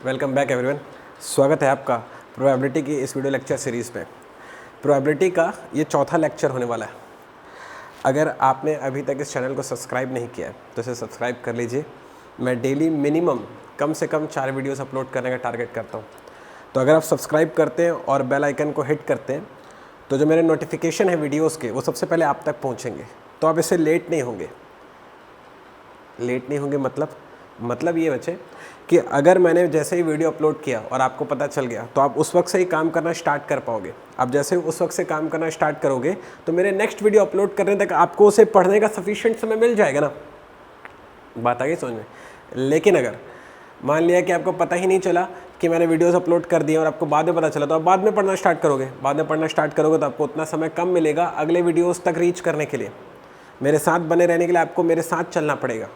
Welcome back everyone. स्वागत है आपका प्रोबेबिलिटी की इस वीडियो लेक्चर सीरीज़ पे। प्रोबेबिलिटी का ये चौथा लेक्चर होने वाला है। अगर आपने अभी तक इस चैनल को सब्सक्राइब नहीं किया है तो इसे सब्सक्राइब कर लीजिए। मैं डेली मिनिमम कम से कम 4 वीडियोस अपलोड करने का टारगेट करता हूँ। तो अगर आप सब्सक्राइब करते हैं और बेल आइकन को हिट करते हैं तो जो मेरे नोटिफिकेशन है वीडियोज़ के वो सबसे पहले आप तक पहुँचेंगे। तो आप इससे लेट नहीं होंगे। मतलब ये बच्चे कि अगर मैंने जैसे ही वीडियो अपलोड किया और आपको पता चल गया तो आप उस वक्त से ही काम करना स्टार्ट कर पाओगे। आप जैसे उस वक्त से काम करना स्टार्ट करोगे तो मेरे नेक्स्ट वीडियो अपलोड करने तक आपको उसे पढ़ने का सफिशिएंट समय मिल जाएगा ना। बात आ गई समझ में। लेकिन अगर मान लिया कि आपको पता ही नहीं चला कि मैंने वीडियोस अपलोड कर दिए और आपको बाद में पता चला तो आप बाद में पढ़ना स्टार्ट करोगे। बाद में पढ़ना स्टार्ट करोगे तो आपको उतना समय कम मिलेगा अगले वीडियोज़ तक रीच करने के लिए। मेरे साथ बने रहने के लिए आपको मेरे साथ चलना पड़ेगा।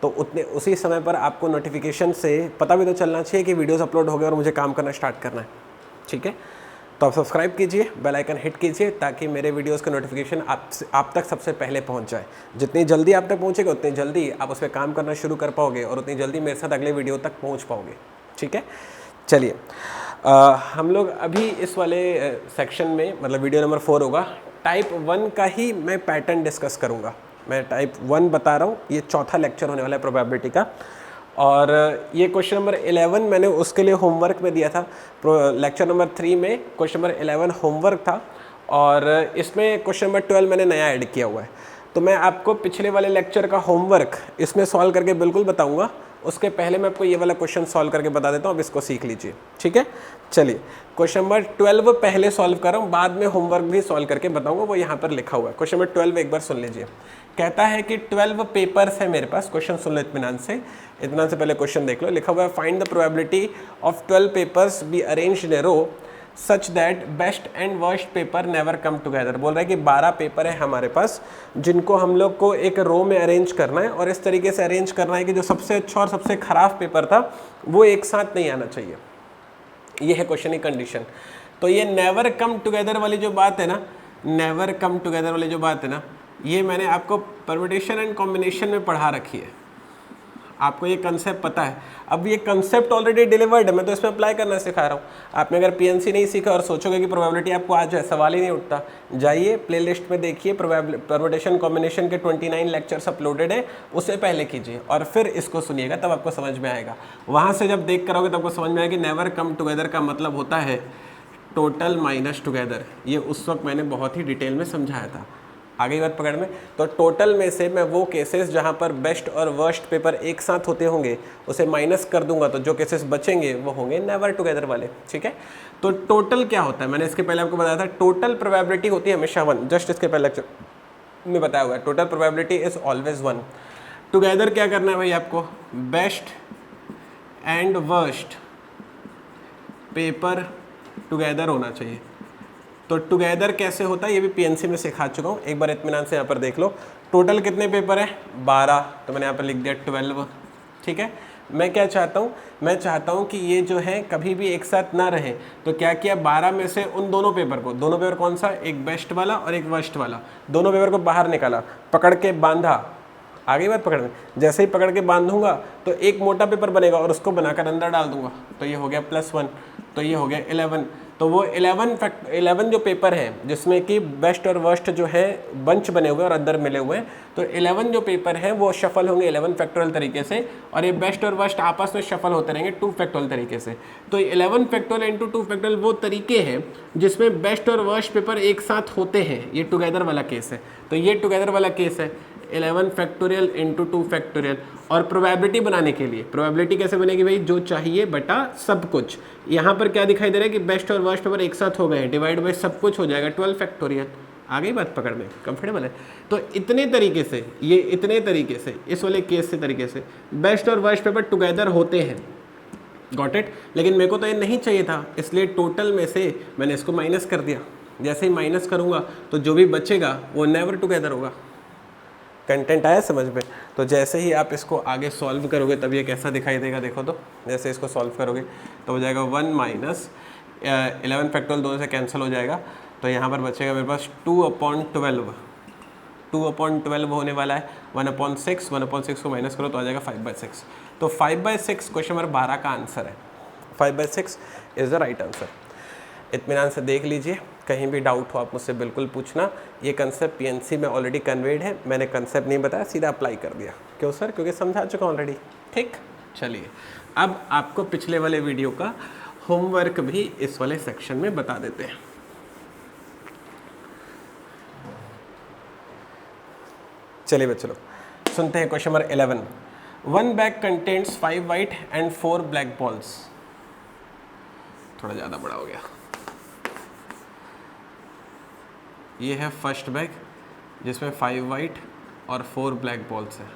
तो उसी समय पर आपको नोटिफिकेशन से पता भी तो चलना चाहिए कि वीडियोस अपलोड हो गए और मुझे काम करना स्टार्ट करना है। ठीक है, तो आप सब्सक्राइब कीजिए, बेल आइकन हिट कीजिए ताकि मेरे वीडियोस का नोटिफिकेशन आप तक सबसे पहले पहुंच जाए। जितनी जल्दी आप तक पहुंचेगा उतनी जल्दी आप उस पर काम करना शुरू कर पाओगे और उतनी जल्दी मेरे साथ अगले वीडियो तक पहुँच पाओगे। ठीक है, चलिए हम लोग अभी इस वाले सेक्शन में मतलब वीडियो नंबर 4 होगा। टाइप 1 का ही मैं पैटर्न डिस्कस करूँगा। मैं टाइप 1 बता रहा हूँ, ये चौथा लेक्चर होने वाला है प्रोबेबिलिटी का। और ये क्वेश्चन नंबर 11 मैंने उसके लिए होमवर्क में दिया था। लेक्चर नंबर 3 में क्वेश्चन नंबर 11 होमवर्क था और इसमें क्वेश्चन नंबर 12 मैंने नया ऐड किया हुआ है। तो मैं आपको पिछले वाले लेक्चर का होमवर्क इसमें सॉल्व करके बिल्कुल बताऊँगा। उसके पहले मैं आपको ये वाला क्वेश्चन सॉल्व करके बता देता हूँ, अब इसको सीख लीजिए। ठीक है, चलिए क्वेश्चन नंबर 12 पहले सॉल्व कर रहा हूँ, बाद में होमवर्क भी सॉल्व करके बताऊँगा, वो यहाँ पर लिखा हुआ है। क्वेश्चन नंबर 12 एक बार सुन लीजिए। कहता है कि 12 पेपर्स है मेरे पास। क्वेश्चन सुन लो इत्मीनान से पहले क्वेश्चन देख लो। लिखा हुआ है find the probability of 12 papers be arranged in a row such that best and worst paper never come together. बोल रहा है कि 12 पेपर है हमारे पास जिनको हम लोग को एक रो में अरेंज करना है और इस तरीके से अरेंज करना है कि जो सबसे अच्छा और सबसे खराब पेपर था वो एक साथ नहीं आना चाहिए। ये है क्वेश्चन की कंडीशन। तो ये नेवर कम टुगेदर वाली जो बात है ना, नेवर कम टुगेदर वाली जो बात है ना, ये मैंने आपको परम्यूटेशन एंड कॉम्बिनेशन में पढ़ा रखी है। आपको ये कंसेप्ट पता है। अब ये कंसेप्ट ऑलरेडी डिलीवर्ड है, मैं तो इसमें अप्लाई करना सिखा रहा हूँ। आपने अगर पीएनसी नहीं सीखा और सोचोगे कि प्रोबेबिलिटी आपको आज है, सवाल ही नहीं उठता। जाइए प्लेलिस्ट में देखिए, परम्यूटेशन कॉम्बिनेशन के 29 लेक्चर्स अपलोडेड है, उससे पहले कीजिए और फिर इसको सुनिएगा, तब आपको समझ में आएगा। वहाँ से जब देख करोगे तब आपको समझ में आएगा कि नेवर कम टुगेदर का मतलब होता है टोटल माइनस टुगेदर। ये उस वक्त मैंने बहुत ही डिटेल में समझाया था। आगे बात पकड़ में। तो टोटल में से मैं वो केसेस जहाँ पर बेस्ट और वर्स्ट पेपर एक साथ होते होंगे उसे माइनस कर दूंगा, तो जो केसेस बचेंगे वो होंगे नेवर टुगेदर वाले। ठीक है, तो टोटल क्या होता है, मैंने इसके पहले आपको बताया था। टोटल प्रोबेबिलिटी होती है हमेशा 1, जस्ट इसके पहले लेक्चर में बताया हुआ है। Total probability is always 1। Together क्या करना है भाई आपको, best and worst paper together होना चाहिए। तो टुगेदर कैसे होता है ये भी पीएनसी में सिखा चुका हूँ, एक बार इत्मीनान से यहाँ पर देख लो। टोटल कितने पेपर है, 12, तो मैंने यहाँ पर लिख दिया 12। ठीक है, मैं क्या चाहता हूँ, मैं चाहता हूँ कि ये जो है कभी भी एक साथ ना रहे। तो क्या किया, 12 में से उन दोनों पेपर को, दोनों पेपर कौन सा, एक बेस्ट वाला और एक वर्स्ट वाला, दोनों पेपर को बाहर निकाला, पकड़ के बांधा। आगे बात पकड़ में, जैसे ही पकड़ के बांधूंगा तो एक मोटा पेपर बनेगा और उसको बनाकर अंदर डाल दूंगा, तो ये हो गया +1, तो ये हो गया 11। तो वो 11 जो पेपर है जिसमें कि बेस्ट और वर्स्ट जो है बंच बने हुए और अंदर मिले हुए हैं, तो 11 जो पेपर हैं वो शफल होंगे 11 फैक्टोरियल तरीके से, और ये बेस्ट और वर्स्ट आपस में शफल होते रहेंगे 2 फैक्टोरियल तरीके से। तो 11 फैक्टोरियल इंटू 2 फैक्टोरियल वो तरीके हैं जिसमें बेस्ट और वर्स्ट पेपर एक साथ होते हैं। ये टुगेदर वाला केस है, तो ये टुगेदर वाला केस है 11 फैक्टोरियल इंटू 2 फैक्टोरियल। और प्रोबेबिलिटी बनाने के लिए, प्रोबेबिलिटी कैसे बनेगी भाई, जो चाहिए बटा सब कुछ। यहाँ पर क्या दिखाई दे रहा है कि बेस्ट और वर्स्ट पेपर एक साथ हो गए हैं, डिवाइड बाई सब कुछ हो जाएगा 12 फैक्टोरियल। आगे बात पकड़ में, कंफर्टेबल है। तो इतने तरीके से, ये इतने तरीके से, इस वाले केस से तरीके से बेस्ट और वर्स्ट पेपर टुगेदर होते हैं। Got it. लेकिन मेरे को तो ये नहीं चाहिए था, इसलिए टोटल में से मैंने इसको माइनस कर दिया। जैसे ही माइनस करूँगा तो जो भी बचेगा वो नेवर टुगेदर होगा। कंटेंट आया समझ में। तो जैसे ही आप इसको आगे सॉल्व करोगे तब ये कैसा दिखाई देगा, देखो तो जैसे इसको सॉल्व करोगे तो हो जाएगा 1 माइनस 11 फैक्टोरियल, दोनों से कैंसिल हो जाएगा। तो यहाँ पर बचेगा मेरे पास 2/12। 2/12 होने वाला है। 1/6 को माइनस करो तो आ जाएगा 5/6। तो 5/6 क्वेश्चन नंबर 12 का आंसर है। 5/6 इज़ द राइट आंसर। इत्मीनान से देख लीजिए, कहीं भी डाउट हो आप मुझसे बिल्कुल पूछना। ये कंसेप्ट पीएनसी में ऑलरेडी कन्वेड है, मैंने कंसेप्ट नहीं बताया, सीधा अप्लाई कर दिया। क्यों सर? क्योंकि समझा चुका ऑलरेडी। ठीक, चलिए अब आपको पिछले वाले वीडियो का होमवर्क भी इस वाले सेक्शन में बता देते हैं। चलिए बच्चों लोग सुनते हैं question number 11। 1 bag contains 5 white and 4 black balls. थोड़ा ज़्यादा बड़ा हो गया। ये है फर्स्ट बैग जिसमें 5 वाइट और 4 ब्लैक बॉल्स हैं,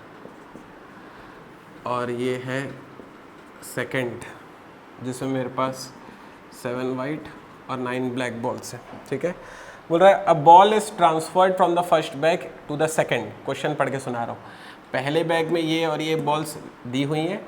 और ये है सेकंड जिसमें मेरे पास 7 वाइट और 9 ब्लैक बॉल्स हैं। ठीक है, बोल रहा है a ball is transferred from the first bag to the second. Question पढ़ के सुना रहा हूँ। पहले बैग में ये और ये बॉल्स दी हुई हैं।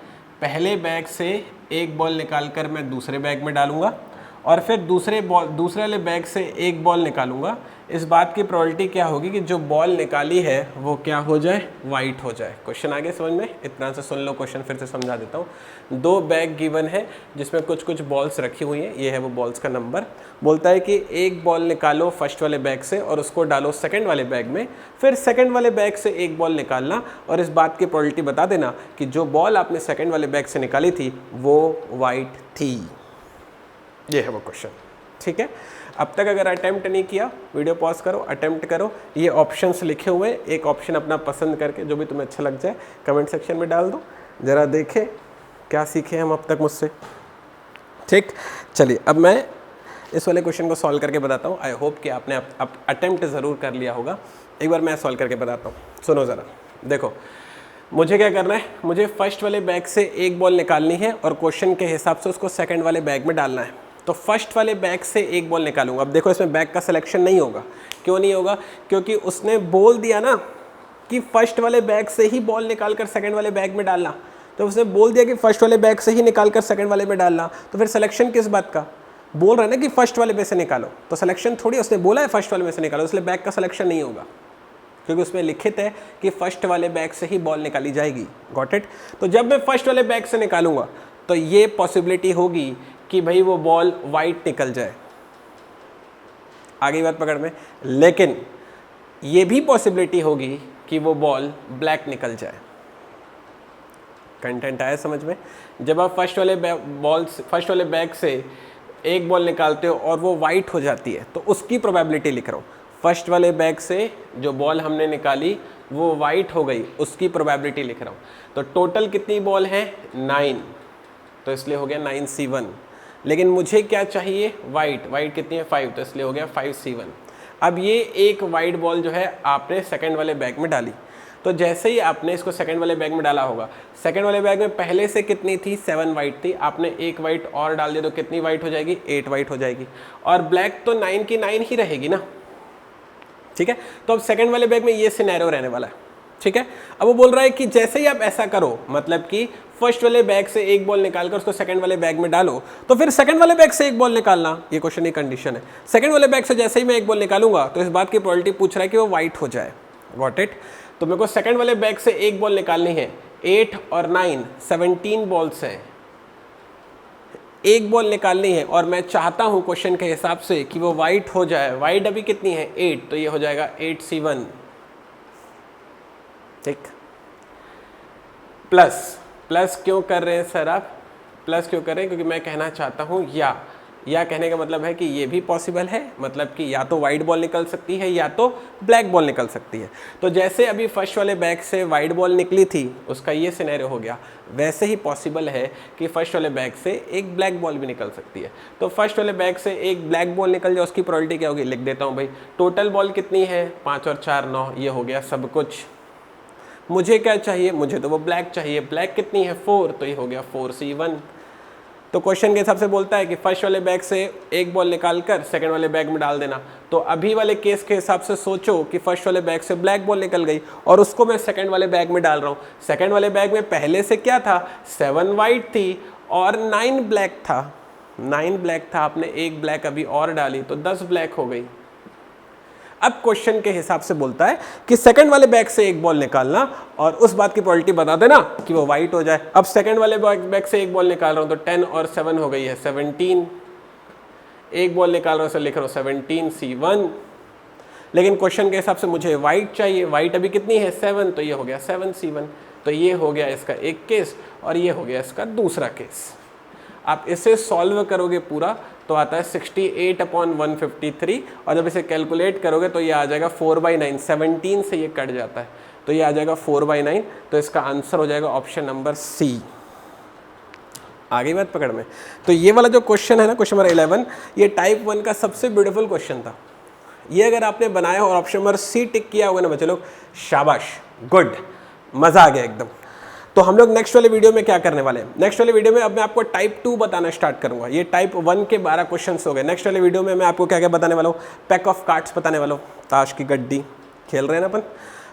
पहले बैग से एक बॉल निकाल कर मैं दूसरे बैग में डालूंगा और फिर दूसरे वाले बैग से एक बॉल निकालूंगा। इस बात की प्रोबेबिलिटी क्या होगी कि जो बॉल निकाली है वो क्या हो जाए? वाइट हो जाए। क्वेश्चन आगे समझ में? इतना से सुन लो, क्वेश्चन फिर से समझा देता हूँ। 2 बैग गिवन है जिसमें कुछ कुछ बॉल्स रखी हुई हैं, ये है वो बॉल्स का नंबर। बोलता है कि एक बॉल निकालो फर्स्ट वाले बैग से और उसको डालो सेकंड वाले बैग में, फिर सेकंड वाले बैग से एक बॉल निकालना और इस बात की प्रोबेबिलिटी बता देना कि जो बॉल आपने सेकंड वाले बैग से निकाली थी वो वाइट थी। ये है वो क्वेश्चन। ठीक है, अब तक अगर अटेम्प्ट नहीं किया वीडियो पॉज करो, अटेम्प्ट करो। ये ऑप्शंस लिखे हुए हैं, एक ऑप्शन अपना पसंद करके जो भी तुम्हें अच्छा लग जाए कमेंट सेक्शन में डाल दो, ज़रा देखें क्या सीखे हम अब तक मुझसे। ठीक, चलिए अब मैं इस वाले क्वेश्चन को सॉल्व करके बताता हूँ। आई होप कि आपने अब अटेम्प्ट ज़रूर कर लिया होगा। एक बार मैं सॉल्व करके बताता हूँ, सुनो ज़रा। देखो मुझे क्या करना है, मुझे फर्स्ट वाले बैग से एक बॉल निकालनी है और क्वेश्चन के हिसाब से उसको सेकंड वाले बैग में डालना है। तो फर्स्ट वाले बैग से एक बॉल निकालूंगा। अब देखो इसमें बैग का सिलेक्शन नहीं होगा। क्यों नहीं होगा? क्योंकि उसने बोल दिया ना कि फर्स्ट वाले बैग से ही बॉल निकाल कर सेकंड वाले बैग में डालना। तो उसने बोल दिया कि फर्स्ट वाले बैग से ही निकाल कर सेकंड वाले में डालना, तो फिर सिलेक्शन किस बात का? बोल रहा है ना कि फर्स्ट वाले में से निकालो, तो सिलेक्शन थोड़ी उसने बोला है फर्स्ट वाले में से निकालो, इसलिए बैग का सिलेक्शन नहीं होगा क्योंकि उसमें लिखित है कि फर्स्ट वाले बैग से ही बॉल निकाली जाएगी। Got it? तो जब मैं फर्स्ट वाले बैग से निकालूंगा तो ये पॉसिबिलिटी होगी कि भाई वो बॉल वाइट निकल जाए। आगे बात पकड़ में। लेकिन ये भी पॉसिबिलिटी होगी कि वो बॉल ब्लैक निकल जाए। कंटेंट आया समझ में? जब आप फर्स्ट वाले बैग से एक बॉल निकालते हो और वो वाइट हो जाती है तो उसकी प्रोबेबिलिटी लिख रहा हूँ। फर्स्ट वाले बैग से जो बॉल हमने निकाली वो वाइट हो गई, उसकी प्रोबेबिलिटी लिख रहा हूँ। तो टोटल कितनी बॉल है? 9, तो इसलिए हो गया 9C1। लेकिन मुझे क्या चाहिए? वाइट कितनी है? 5, तो इसलिए हो गया 5C1। अब ये एक वाइट बॉल जो है आपने सेकंड वाले बैग में डाली, तो जैसे ही आपने इसको सेकंड वाले बैग में डाला होगा, सेकंड वाले बैग में पहले से कितनी थी? 7 वाइट थी। आपने एक वाइट और डाल दिया तो कितनी वाइट हो जाएगी? 8 वाइट हो जाएगी। और ब्लैक तो 9 की 9 ही रहेगी ना। ठीक है, तो अब सेकंड वाले बैग में ये सिनेरियो रहने वाला है। ठीक है, अब वो बोल रहा है कि जैसे ही आप ऐसा करो, मतलब कि फर्स्ट वाले बैग से एक बॉल निकालकर उसको सेकंड वाले बैग में डालो, तो फिर सेकंड वाले बैग से एक बॉल निकालना। ये क्वेश्चन की कंडीशन है। सेकंड वाले बैग से जैसे ही मैं एक बॉल निकालूंगा तो इस बात की प्रोबेबिलिटी पूछ रहा है कि वो वाइट हो जाए। Got it? तो मेरे को सेकंड वाले बैग से एक बॉल निकालनी है। 8 और 9 17 बॉल्स है, एक बॉल निकालनी है और मैं चाहता हूं क्वेश्चन के हिसाब से कि वो वाइट हो जाए। वाइट अभी कितनी है? 8, तो ये हो जाएगा 8C1। ठीक, प्लस क्यों कर रहे हैं सर आप? प्लस क्यों कर रहे हैं? क्योंकि मैं कहना चाहता हूं या कहने का मतलब है कि ये भी पॉसिबल है, मतलब कि या तो वाइट बॉल निकल सकती है या तो ब्लैक बॉल निकल सकती है। तो जैसे अभी फर्स्ट वाले बैग से वाइट बॉल निकली थी, उसका ये सिनेरियो हो गया, वैसे ही पॉसिबल है कि फर्स्ट वाले बैग से एक ब्लैक बॉल भी निकल सकती है। तो फर्स्ट वाले बैग से एक ब्लैक बॉल निकल जाए, उसकी प्रोबेबिलिटी क्या होगी? लिख देता हूँ भाई। टोटल बॉल कितनी है? 5 और 4 9, ये हो गया सब कुछ। मुझे क्या चाहिए? मुझे तो वो ब्लैक चाहिए। ब्लैक कितनी है? 4, तो ये हो गया 4C1। तो क्वेश्चन के हिसाब से बोलता है कि फर्स्ट वाले बैग से एक बॉल निकालकर सेकंड वाले बैग में डाल देना। तो अभी वाले केस के हिसाब से सोचो कि फर्स्ट वाले बैग से ब्लैक बॉल निकल गई और उसको मैं सेकंड वाले बैग में डाल रहा हूँ। सेकंड वाले बैग में पहले से क्या था? 7 वाइट थी और 9 ब्लैक था। 9 ब्लैक था, आपने एक ब्लैक अभी और डाली तो 10 ब्लैक हो गई। अब क्वेश्चन के हिसाब से बोलता है कि सेकंड वाले बैग से एक बॉल निकालना और उस बात की प्रोबेबिलिटी बता देना कि वो वाइट हो जाए। अब सेकंड वाले बैग से एक बॉल निकाल रहा हूं तो 10 और 7 हो गई है 17, एक बॉल निकाल रहा हूं, लिख रहा हूं 17 C1, लेकिन क्वेश्चन के हिसाब से मुझे वाइट चाहिए, वाइट अभी कितनी है 7, तो ये हो गया 7 C1। तो ये हो गया इसका एक केस और ये हो गया इसका दूसरा केस। आप इसे सॉल्व करोगे पूरा तो आता है 68/153 और जब इसे कैलकुलेट करोगे तो ये आ जाएगा 4/9, 17 से ये कट जाता है तो ये आ जाएगा 4/9। तो इसका आंसर हो जाएगा ऑप्शन नंबर सी। आगे बात पकड़ में। तो ये वाला जो क्वेश्चन है ना, क्वेश्चन नंबर 11, ये टाइप 1 का सबसे ब्यूटीफुल क्वेश्चन था। ये अगर आपने बनाया और ऑप्शन नंबर सी टिक किया होगा ना बच्चे लोग, शाबाश, गुड, मजा आ गया एकदम। तो हम लोग नेक्स्ट वाले वीडियो में क्या करने वाले हैं, नेक्स्ट वाले वीडियो में अब मैं आपको टाइप 2 बताना स्टार्ट करूंगा। ये टाइप 1 के 12 क्वेश्चंस हो गए। नेक्स्ट वाले वीडियो में मैं आपको क्या क्या बताने वाला हूँ, पैक ऑफ कार्ड्स बताने वाला हूँ, ताश की गड्डी खेल रहे हैं ना अपन।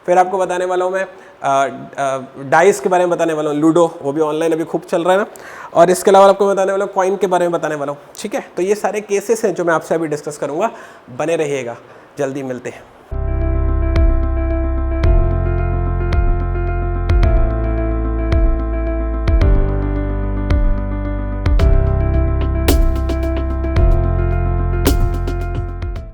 फिर आपको बताने वाला हूँ मैं डाइस के बारे में बताने वाला हूँ, लूडो, वो भी ऑनलाइन अभी खूब चल रहा है ना। और इसके अलावा आपको बताने वाला हूँ कॉइन के बारे में बताने वाला हूँ, ठीक है। तो ये सारे केसेस हैं जो मैं आपसे अभी डिस्कस करूँगा, बने रहिएगा, जल्दी मिलते हैं।